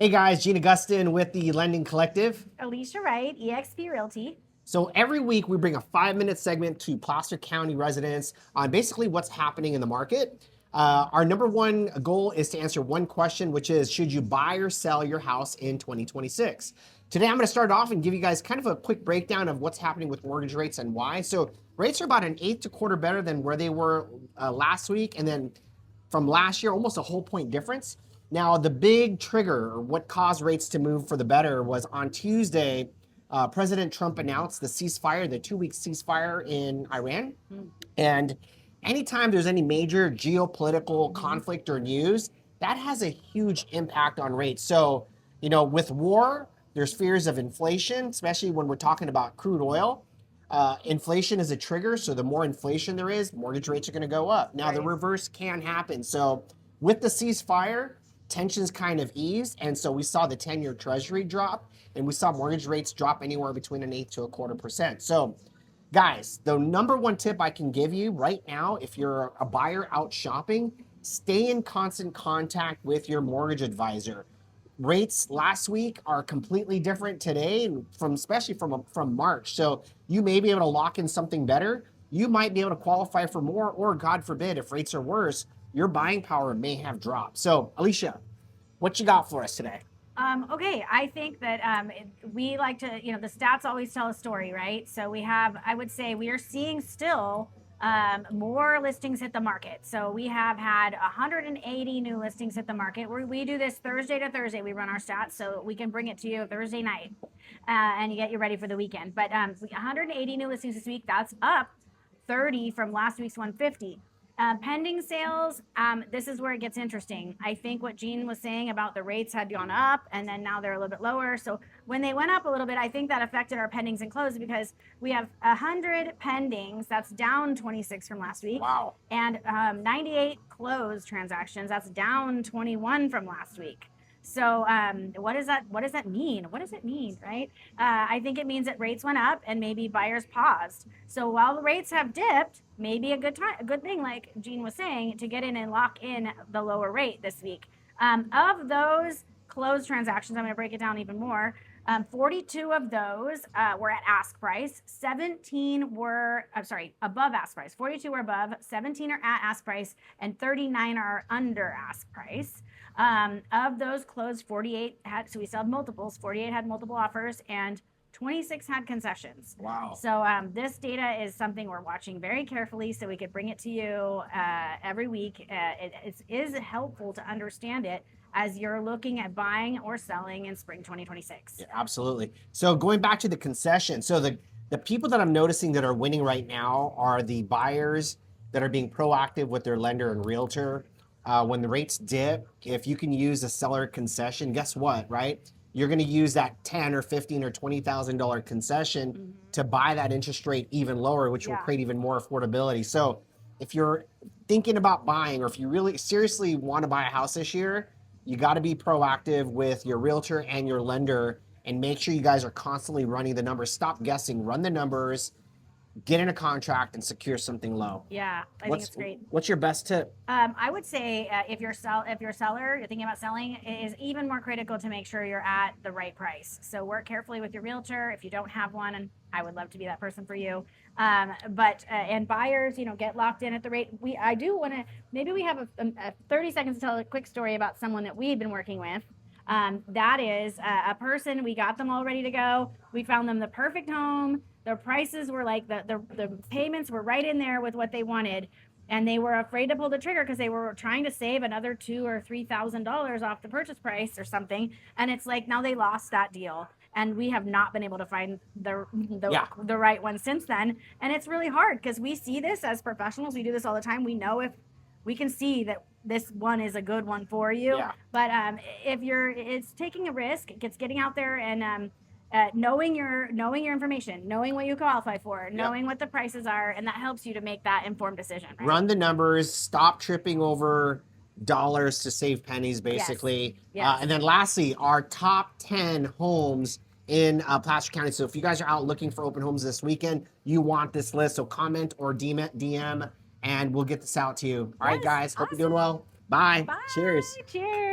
Hey guys, Gene Augustin with the Lending Collective. Alicia Wright, eXp Realty. So every week we bring a 5-minute segment to Placer County residents on basically what's happening in the market. Our number one goal is to answer one question, which is, should you buy or sell your house in 2026? Today I'm going to start off and give you guys kind of a quick breakdown of what's happening with mortgage rates and why. So rates are about an eighth to quarter better than where they were last week, and then from last year, almost a whole point difference. Now, the big trigger, or what caused rates to move for the better, was on Tuesday, President Trump announced the ceasefire, the 2-week ceasefire in Iran. And anytime there's any major geopolitical conflict or news, that has a huge impact on rates. So, with war, there's fears of inflation, especially when we're talking about crude oil. Inflation is a trigger, so the more inflation there is, mortgage rates are going to go up. Now, the reverse can happen. So with the ceasefire, tensions kind of eased, and so we saw the 10-year Treasury drop, and we saw mortgage rates drop anywhere between an eighth to a quarter%. So, guys, the number one tip I can give you right now, if you're a buyer out shopping, stay in constant contact with your mortgage advisor. Rates last week are completely different today, and especially from March. So you may be able to lock in something better. You might be able to qualify for more, or God forbid, if rates are worse, your buying power may have dropped. So, Alicia, what you got for us today? Okay, I think that we like to, the stats always tell a story, right? So I would say we are seeing still more listings hit the market. So we have had 180 new listings hit the market. We do this Thursday to Thursday. We run our stats so we can bring it to you Thursday night and you get you ready for the weekend. But 180 new listings this week, that's up 30 from last week's 150. Pending sales, this is where it gets interesting. I think what Gene was saying about the rates had gone up and then now they're a little bit lower. So when they went up a little bit, I think that affected our pendings and closes because we have 100 pendings. That's down 26 from last week. Wow. And 98 closed transactions. That's down 21 from last week. So what does that mean? What does it mean, right? I think it means that rates went up and maybe buyers paused. So while the rates have dipped, maybe a good thing, like Gene was saying, to get in and lock in the lower rate this week. Of those closed transactions, I'm going to break it down even more. 42 of those were at ask price. 17 were, above ask price. 42 were above, 17 are at ask price, and 39 are under ask price. Of those closed, 48 had, so we still have multiples, 48 had multiple offers, and 26 had concessions. Wow. So this data is something we're watching very carefully so we could bring it to you every week. It is helpful to understand it as you're looking at buying or selling in spring 2026. Yeah, absolutely. So going back to the concession, so the people that I'm noticing that are winning right now are the buyers that are being proactive with their lender and realtor. When the rates dip, if you can use a seller concession, guess what, right? You're going to use that $10 or $15 or $20,000 concession to buy that interest rate even lower, which will create even more affordability. So if you're thinking about buying, or if you really seriously want to buy a house this year, you got to be proactive with your realtor and your lender and make sure you guys are constantly running the numbers. Stop guessing, run the numbers, get in a contract and secure something low. Yeah, I think it's great. What's your best tip? I would say if you're a seller, you're thinking about selling, it is even more critical to make sure you're at the right price. So work carefully with your realtor. If you don't have one, and I would love to be that person for you. And buyers, get locked in at the rate. I do want to, maybe we have a 30 seconds to tell a quick story about someone that we've been working with. That is a person, we got them all ready to go. We found them the perfect home. Their prices were like, the payments were right in there with what they wanted. And they were afraid to pull the trigger because they were trying to save another $2,000 or $3,000 off the purchase price or something. And it's like, now they lost that deal. And we have not been able to find the right one since then. And it's really hard because we see this as professionals. We do this all the time. We know if we can see that this one is a good one for you. Yeah. But it's taking a risk. It's getting out there and knowing your information, knowing what you qualify for, knowing what the prices are, and that helps you to make that informed decision. Right? Run the numbers, stop tripping over dollars to save pennies, basically. Yes. And then lastly, our top 10 homes in Placer County. So if you guys are out looking for open homes this weekend, you want this list. So comment or DM and we'll get this out to you. All right, guys. Hope you're doing well. Bye. Bye. Cheers. Cheers.